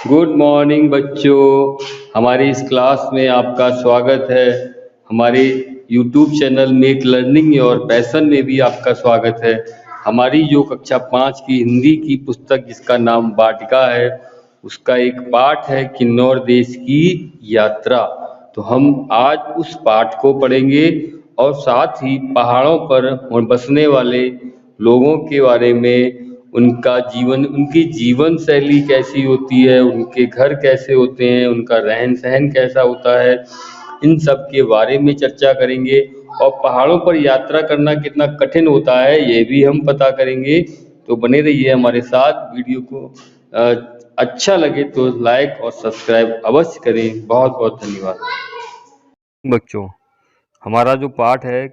Good morning बच्चों। हमारी इस क्लास में आपका स्वागत है। हमारे YouTube channel make learning your passion में भी आपका स्वागत है। हमारी जो कक्षा 5 की हिंदी की पुस्तक जिसका नाम वाटिका है, उसका एक पाठ है किन्नौर देश की यात्रा। तो हम आज उस पाठ को पढ़ेंगे और साथ ही पहाड़ों पर बसने वाले लोगों के बारे में, उनकी जीवन शैली कैसी होती है, उनके घर कैसे होते हैं, उनका रहन सहन कैसा होता है, इन सब के बारे में चर्चा करेंगे। और पहाड़ों पर यात्रा करना कितना कठिन होता है ये भी हम पता करेंगे। तो बने रहिए हमारे साथ। वीडियो को अच्छा लगे तो लाइक और सब्सक्राइब अवश्य करें। बहुत बहुत धन्यवाद बच्चों। हमारा जो पाठ है,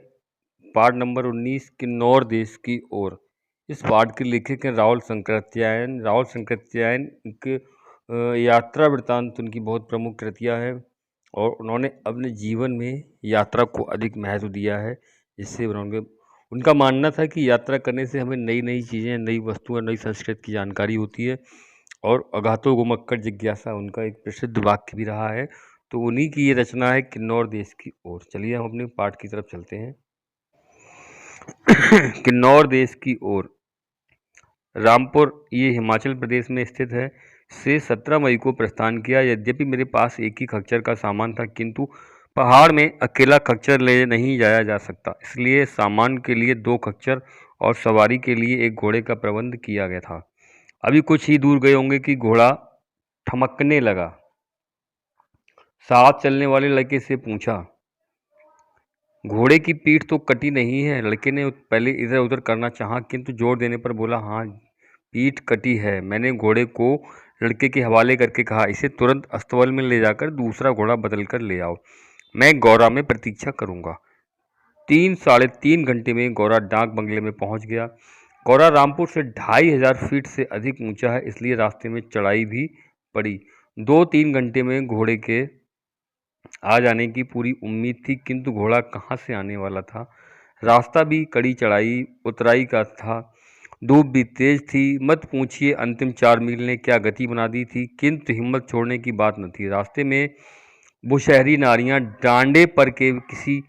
पाठ नंबर 19 किन्नौर देश की ओर। इस पाठ के लेखक हैं राहुल शंकराचार्य। राहुल शंकराचार्य के यात्रा वृत्तांत उनकी बहुत प्रमुख कृतियाँ हैं और उन्होंने अपने जीवन में यात्रा को अधिक महत्व दिया है। जिससे उनका मानना था कि यात्रा करने से हमें नई नई चीज़ें, नई वस्तुएं, नई संस्कृति की जानकारी होती है। और अगाथो गोमक्कड़ जिज्ञासा उनका एक प्रसिद्ध वाक्य भी रहा है। तो उन्हीं की ये रचना है किन्नौर देश की ओर। चलिए हम अपने पाठ की तरफ चलते हैं। किन्नौर देश की ओर। रामपुर ये हिमाचल प्रदेश में स्थित है। से 17 मई को प्रस्थान किया। यद्यपि मेरे पास एक ही खच्चर का सामान था, किंतु पहाड़ में अकेला खच्चर ले नहीं जाया जा सकता, इसलिए सामान के लिए 2 खच्चर और सवारी के लिए एक घोड़े का प्रबंध किया गया था। अभी कुछ ही दूर गए होंगे कि घोड़ा ठमकने लगा। साथ चलने वाले लड़के से पूछा, घोड़े की पीठ तो कटी नहीं है? लड़के ने पहले इधर उधर करना चाहा, किंतु जोर देने पर बोला, हाँ पीठ कटी है। मैंने घोड़े को लड़के के हवाले करके कहा, इसे तुरंत अस्तबल में ले जाकर दूसरा घोड़ा बदल कर ले आओ। मैं गौरा में प्रतीक्षा करूंगा। 3-3.5 घंटे में गौरा डाक बंगले में पहुंच गया। गौरा रामपुर से 2500 फीट से अधिक ऊंचा है, इसलिए रास्ते में चढ़ाई भी पड़ी। 2-3 घंटे में घोड़े के आ जाने की पूरी उम्मीद थी, किंतु घोड़ा कहाँ से आने वाला था। रास्ता भी कड़ी चढ़ाई उतराई का था। धूप भी तेज थी। मत पूछिए अंतिम 4 मील ने क्या गति बना दी थी, किंतु हिम्मत छोड़ने की बात न थी। रास्ते में बुशहरी नारियां डांडे पर के किसी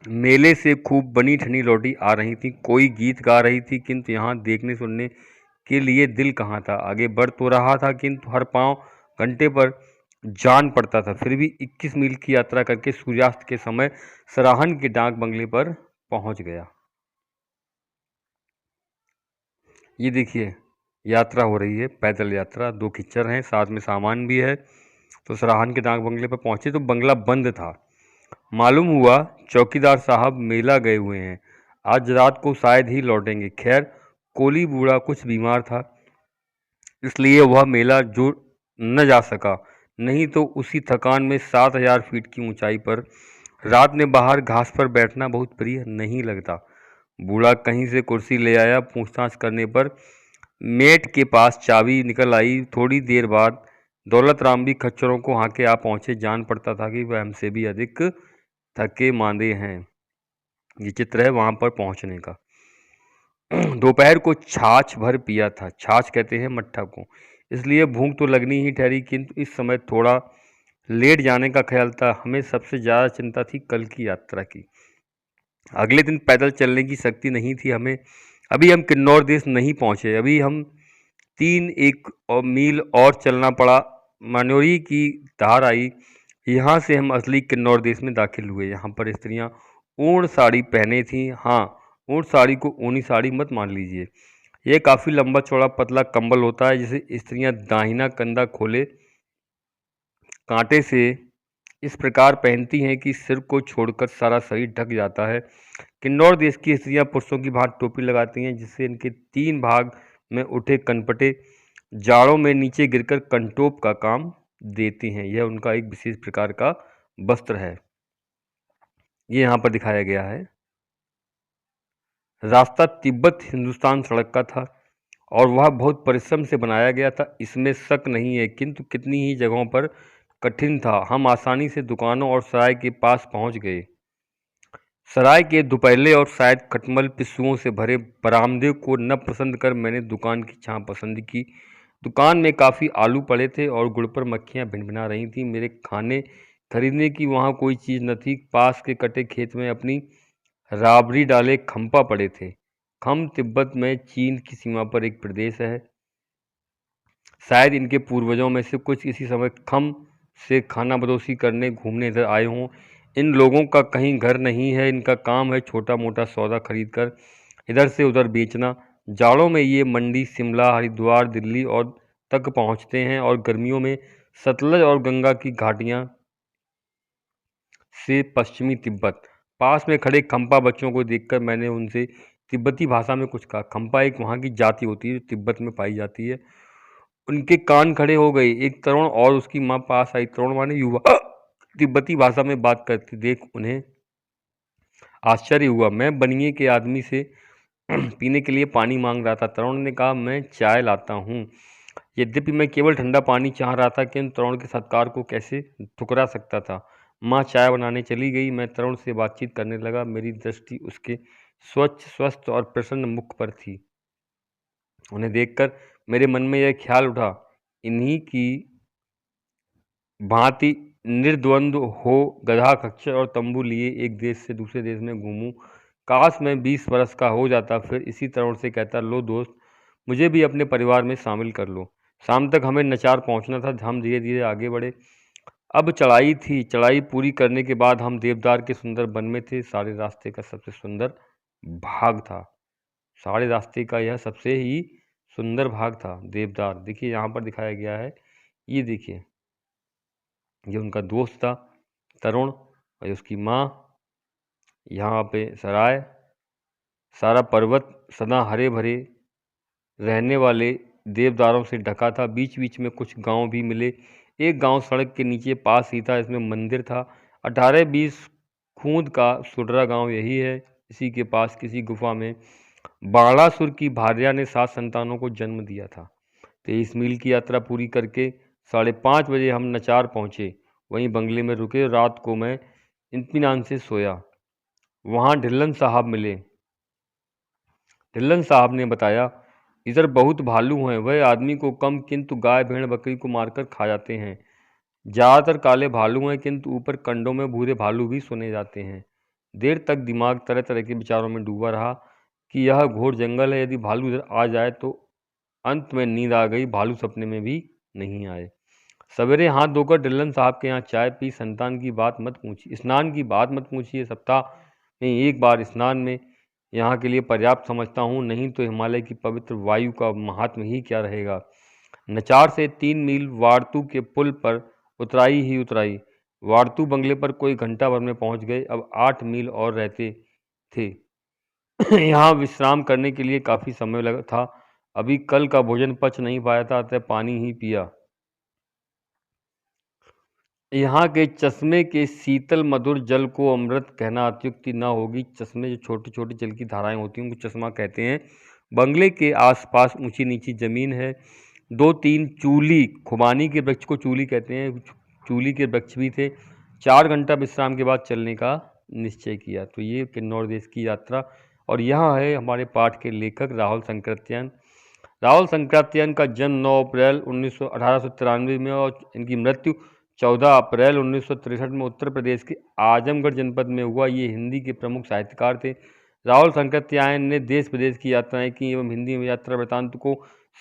मेले से खूब बनी ठनी लौटी आ रही थी। कोई गीत गा रही थी, किंतु यहाँ देखने सुनने के लिए दिल कहाँ था। आगे बढ़ तो रहा था, किंतु हर पाँव घंटे पर जान पड़ता था। फिर भी 21 मील की यात्रा करके सूर्यास्त के समय सराहन के डाक बंगले पर पहुंच गया। ये देखिए यात्रा हो रही है, पैदल यात्रा। 2 खच्चर हैं, साथ में सामान भी है। तो सराहन के डाक बंगले पर पहुंचे तो बंगला बंद था। मालूम हुआ चौकीदार साहब मेला गए हुए हैं, आज रात को शायद ही लौटेंगे। खैर कोली बूढ़ा कुछ बीमार था, इसलिए वह मेला जो न जा सका। नहीं तो उसी थकान में 7000 फीट की ऊंचाई पर रात में बाहर घास पर बैठना बहुत प्रिय नहीं लगता। बूढ़ा कहीं से कुर्सी ले आया। पूछताछ करने पर मेट के पास चाबी निकल आई। थोड़ी देर बाद दौलत राम भी खच्चरों को हाके आ पहुंचे। जान पड़ता था कि वह हमसे भी अधिक थके मांदे हैं। ये चित्र है वहां पर पहुंचने का। दोपहर को छाछ भर पिया था। छाछ कहते हैं मट्ठा को। इसलिए भूख तो लगनी ही ठहरी, किंतु इस समय थोड़ा लेट जाने का ख्याल था। हमें सबसे ज़्यादा चिंता थी कल की यात्रा की। अगले दिन पैदल चलने की शक्ति नहीं थी हमें। अभी हम किन्नौर देश नहीं पहुंचे। अभी हम 3-1 मील और चलना पड़ा। मनोरी की धार आई। यहाँ से हम असली किन्नौर देश में दाखिल हुए। यहाँ पर स्त्रियाँ ऊन साड़ी पहने थीं। हाँ, ऊन साड़ी को ऊनी साड़ी मत मान लीजिए। यह काफ़ी लंबा चौड़ा पतला कंबल होता है, जिसे स्त्रियाँ दाहिना कंधा खोले कांटे से इस प्रकार पहनती हैं कि सिर को छोड़कर सारा शरीर ढक जाता है। किन्नौर देश की स्त्रियां पुरुषों की भांति टोपी लगाती हैं, जिससे इनके 3 भाग में उठे कनपटे जाड़ों में नीचे गिरकर कंटोप का काम देती हैं। यह उनका एक विशेष प्रकार का वस्त्र है। ये यहाँ पर दिखाया गया है। रास्ता तिब्बत हिंदुस्तान सड़क का था और वह बहुत परिश्रम से बनाया गया था, इसमें शक नहीं है, किंतु कितनी ही जगहों पर कठिन था। हम आसानी से दुकानों और सराय के पास पहुंच गए। सराय के दुपहले और शायद खटमल पिस्सुओं से भरे बरामदे को न पसंद कर मैंने दुकान की जहाँ पसंद की दुकान में काफ़ी आलू पड़े थे और गुड़ पर मक्खियाँ भिनभिना रही थीं। मेरे खाने खरीदने की वहाँ कोई चीज़ न थी। पास के कटे खेत में अपनी राबड़ी डाले खम्पा पड़े थे। खम तिब्बत में चीन की सीमा पर एक प्रदेश है। शायद इनके पूर्वजों में से कुछ इसी समय खम से खाना बदोशी करने घूमने इधर आए हों। इन लोगों का कहीं घर नहीं है। इनका काम है छोटा मोटा सौदा खरीद कर इधर से उधर बेचना। जाड़ों में ये मंडी शिमला, हरिद्वार, दिल्ली और तक पहुंचते हैं और गर्मियों में सतलज और गंगा की घाटियां से पश्चिमी तिब्बत। पास में खड़े खम्पा बच्चों को देखकर मैंने उनसे तिब्बती भाषा में कुछ कहा। खम्पा एक वहाँ की जाति होती है जो तिब्बत में पाई जाती है। उनके कान खड़े हो गए। एक तरुण और उसकी माँ पास आई। तरुण माने युवा तिब्बती भाषा में बात करती देख उन्हें आश्चर्य हुआ। मैं बनिए के आदमी से पीने के लिए पानी मांग रहा था। तरुण ने कहा, मैं चाय लाता हूँ। यद्यपि मैं केवल ठंडा पानी चाह रहा था, किंतु तरुण के सत्कार को कैसे ठुकरा सकता था। माँ चाय बनाने चली गई। मैं तरुण से बातचीत करने लगा। मेरी दृष्टि उसके स्वच्छ, स्वस्थ और प्रसन्न मुख पर थी। उन्हें देखकर मेरे मन में यह ख्याल उठा, इन्हीं की भांति निर्द्वंद्व हो गधा, खच्चर और तंबू लिए एक देश से दूसरे देश में घूमूं। काश मैं 20 वर्ष का हो जाता, फिर इसी तरुण से कहता, लो दोस्त, मुझे भी अपने परिवार में शामिल कर लो। शाम तक हमें नचार पहुंचना था। हम धीरे धीरे आगे बढ़े। अब चढ़ाई थी। चढ़ाई पूरी करने के बाद हम देवदार के सुंदर वन में थे। सारे रास्ते का सबसे सुंदर भाग था। सारे रास्ते का यह सबसे ही सुंदर भाग था, देवदार। देखिए यहाँ पर दिखाया गया है। ये देखिए, ये उनका दोस्त था तरुण और उसकी माँ। यहाँ पे सराय, सारा पर्वत सदा हरे भरे रहने वाले देवदारों से ढका था। बीच बीच में कुछ गांव भी मिले। एक गांव सड़क के नीचे पास ही था। इसमें मंदिर था। 18-20 खूंद का सुडरा गांव यही है। इसी के पास किसी गुफा में बाणासुर की भार्या ने 7 संतानों को जन्म दिया था। 23 मील की यात्रा पूरी करके 5:30 बजे हम नचार पहुँचे। वहीं बंगले में रुके। रात को मैं इत्मीनान से सोया। वहाँ ढिल्लन साहब मिले। ढिल्लन साहब ने बताया, इधर बहुत भालू हैं। वह आदमी को कम किंतु गाय भेड़ बकरी को मारकर खा जाते हैं। ज़्यादातर काले भालू हैं, किंतु ऊपर कंडों में भूरे भालू भी सुने जाते हैं। देर तक दिमाग तरह तरह के विचारों में डूबा रहा कि यह घोर जंगल है। यदि भालू इधर आ जाए तो अंत में नींद आ गई। भालू सपने में भी नहीं आए। सवेरे हाथ धोकर ढिल्लन साहब के यहाँ चाय पी। संतान की बात मत पूछिए, स्नान की बात मत पूछिए। सप्ताह में एक बार स्नान में यहाँ के लिए पर्याप्त समझता हूँ, नहीं तो हिमालय की पवित्र वायु का महात्म्य ही क्या रहेगा। नचार से 3 मील वारतू के पुल पर उतराई ही उतराई। वारतू बंगले पर कोई घंटा भर में पहुँच गए। अब 8 मील और रहते थे। यहाँ विश्राम करने के लिए काफ़ी समय लगा था। अभी कल का भोजन पच नहीं पाया था, अतः पानी ही पिया। यहाँ के चश्मे के शीतल मधुर जल को अमृत कहना अत्युक्ति न होगी। चश्मे जो छोटी छोटी जल की धाराएं होती हैं उनको चश्मा कहते हैं। बंगले के आसपास ऊंची नीची जमीन है। 2-3 चूली, खुबानी के वृक्ष को चूली कहते हैं, चूली के वृक्ष भी थे। 4 घंटा विश्राम के बाद चलने का निश्चय किया। तो ये किन्नौर देश की यात्रा। और यहाँ है हमारे पाठ के लेखक राहुल संकृत्यायन। राहुल संकृत्यायन का जन्म 9 अप्रैल 1893 में और इनकी मृत्यु 14 अप्रैल 1963 में उत्तर प्रदेश के आजमगढ़ जनपद में हुआ। ये हिंदी के प्रमुख साहित्यकार थे। राहुल संकृत्यायन ने देश विदेश की यात्राएं की एवं हिंदी में यात्रा वृत्तांत को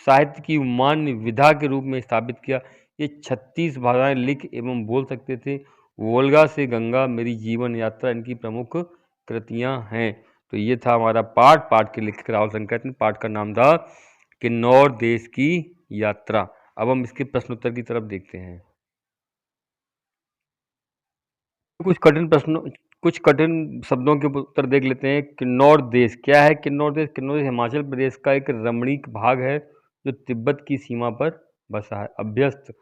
साहित्य की मान्य विधा के रूप में स्थापित किया। ये 36 भाषाएं लिख एवं बोल सकते थे। वोल्गा से गंगा, मेरी जीवन यात्रा इनकी प्रमुख कृतियां हैं। तो ये था हमारा पाठ। पाठ के लेखक राहुल संकृत्यायन। पाठ का नाम था किन्नौर देश की यात्रा। अब हम इसके प्रश्न उत्तर की तरफ देखते हैं। कुछ कठिन शब्दों के उत्तर देख लेते हैं। किन्नौर देश क्या है? किन्नौर देश हिमाचल प्रदेश का एक रमणीक भाग है जो तिब्बत की सीमा पर बसा है। अभ्यस्त,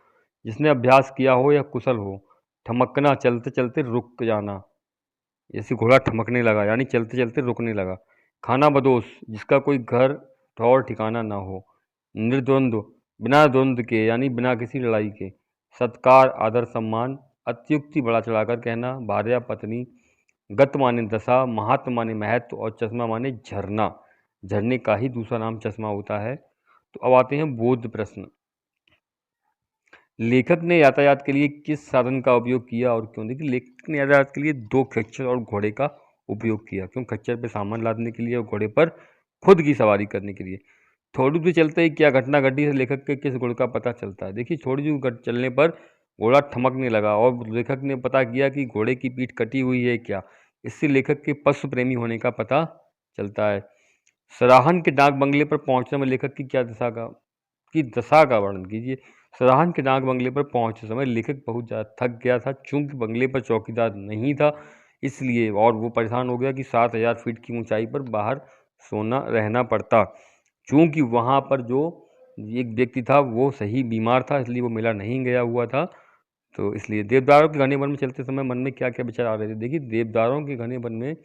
जिसने अभ्यास किया हो या कुशल हो। ठमकना, चलते चलते रुक जाना, जैसे घोड़ा ठमकने लगा यानी चलते चलते रुकने लगा। खाना बदोश, जिसका कोई घर ठौर ठिकाना ना हो। निर्द्वंद्व, बिना द्वंद्व के यानी बिना किसी लड़ाई के। सत्कार, आदर सम्मान। अत्युक्ति, बढ़ा चढ़ाकर कहना। भार्या, पत्नी। गत माने दशा, महात्म माने महत्व और चश्मा माने झरना। झरने का ही दूसरा नाम चश्मा होता है। तो अब आते हैं बोध प्रश्न। लेखक ने यातायात के लिए किस साधन का उपयोग किया और क्यों? देखिए, लेखक ने यातायात के लिए 2 खच्चर और घोड़े का उपयोग किया। क्यों? खच्चर पे सामान लादने के लिए और घोड़े पर खुद की सवारी करने के लिए। थोड़ी दूर चलते ही क्या घटना घटी है, लेखक के किस गुण का पता चलता है? देखिए, थोड़ी दूर चलने पर घोड़ा ठमकने लगा और लेखक ने पता किया कि घोड़े की पीठ कटी हुई है क्या। इससे लेखक के पशु प्रेमी होने का पता चलता है। सराहन के डाक बंगले पर पहुंचने में लेखक की दशा का वर्णन कीजिए। सराहन के डाक बंगले पर पहुंचते समय लेखक बहुत ज़्यादा थक गया था। चूंकि बंगले पर चौकीदार नहीं था, इसलिए और वो परेशान हो गया कि 7000 फीट की ऊंचाई पर बाहर रहना पड़ता। चूंकि वहां पर जो एक व्यक्ति था वो सही बीमार था, इसलिए वो मेला नहीं गया हुआ था। तो इसलिए देवदारों के घने वन में चलते समय मन में क्या क्या विचार आ रहे थे? देखिए, देवदारों के घने वन में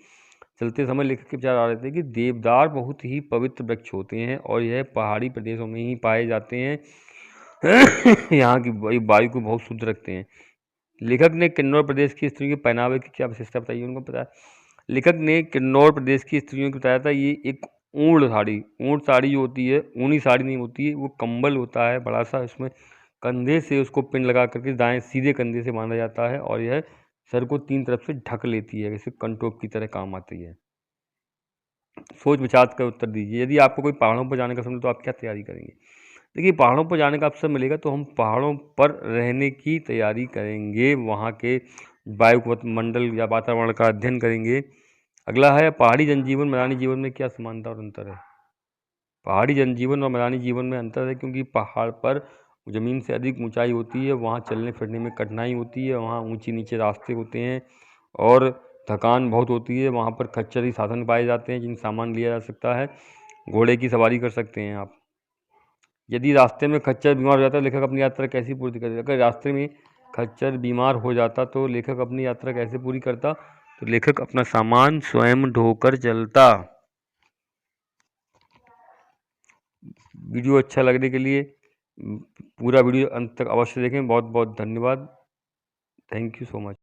चलते समय लेखक के विचार आ रहे थे कि देवदार बहुत ही पवित्र वृक्ष होते हैं और यह पहाड़ी प्रदेशों में ही पाए जाते हैं। यहाँ की वायु को बहुत शुद्ध रखते हैं। लेखक ने किन्नौर प्रदेश की स्त्रियों के पहनावे की क्या विशेषता बताई, उनको बताया। लेखक ने किन्नौर प्रदेश की स्त्रियों को बताया था, ये एक ऊँट साड़ी जो होती है, ऊनी साड़ी नहीं होती है, वो कंबल होता है बड़ा सा, इसमें कंधे से उसको पिन लगा करके दाएं सीधे कंधे से बांधा जाता है और यह सर को 3 तरफ से ढक लेती है, जैसे कंटोप की तरह काम आती है। सोच विचार कर उत्तर दीजिए। यदि आपको कोई पहाड़ों पर जाने का समय तो आप क्या तैयारी करेंगे? देखिए, पहाड़ों पर जाने का अवसर मिलेगा तो हम पहाड़ों पर रहने की तैयारी करेंगे, वहाँ के वायु मंडल या वातावरण का अध्ययन करेंगे। अगला है, पहाड़ी जनजीवन मैदानी जीवन में क्या समानता और अंतर है? पहाड़ी जनजीवन और मैदानी जीवन में अंतर है, क्योंकि पहाड़ पर ज़मीन से अधिक ऊंचाई होती है, वहाँ चलने फिरने में कठिनाई होती है, वहाँ ऊंचे नीचे रास्ते होते हैं और थकान बहुत होती है। वहाँ पर खच्चर ही साधन पाए जाते हैं जिन सामान लिया जा सकता है। घोड़े की सवारी कर सकते हैं आप। यदि रास्ते में खच्चर बीमार हो जाता है, लेखक अपनी यात्रा कैसे पूरी करेगा? अगर रास्ते में खच्चर बीमार हो जाता तो लेखक अपनी यात्रा कैसे पूरी करता? तो लेखक अपना सामान स्वयं ढोकर चलता। वीडियो अच्छा लगने के लिए पूरा वीडियो अंत तक अवश्य देखें। बहुत बहुत धन्यवाद। Thank you so much.